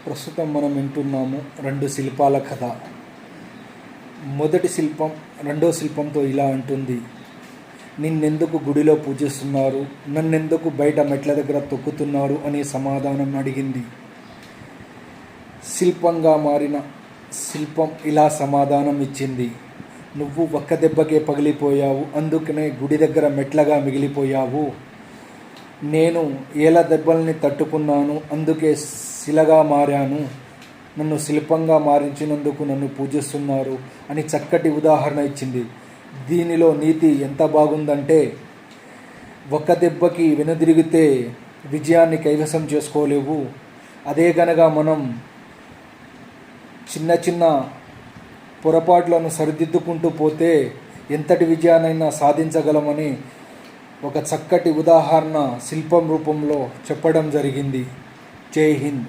ప్రస్తుతం మనం వింటున్నాము 2 శిల్పాల కథ. మొదటి శిల్పం రెండో శిల్పంతో ఇలా అంటుంది: నిన్నెందుకు గుడిలో పూజిస్తున్నారు, నన్నెందుకు బయట మెట్ల దగ్గర తొక్కుతున్నారు అని సమాధానం అడిగింది. శిల్పంగా మారిన శిల్పం ఇలా సమాధానం ఇచ్చింది: నువ్వు ఒక్క దెబ్బకే పగిలిపోయావు, అందుకనే గుడి దగ్గర మెట్లగా మిగిలిపోయావు. నేను ఏళ్ళ దెబ్బల్ని తట్టుకున్నాను, అందుకే శిలగా మారాను. నన్ను శిల్పంగా మారించినందుకు నన్ను పూజిస్తున్నారు అని చక్కటి ఉదాహరణ ఇచ్చింది. దీనిలో నీతి ఎంత బాగుందంటే, ఒక్క దెబ్బకి వెనుదిరిగితే విజయాన్ని కైవసం చేసుకోలేవు. అదే గనక మనం చిన్న చిన్న పొరపాట్లను సరిదిద్దుకుంటూ పోతే ఎంతటి విజయాన్నైనా సాధించగలమని ఒక చక్కటి ఉదాహరణ శిల్పం రూపంలో చెప్పడం జరిగింది. జై హింద్.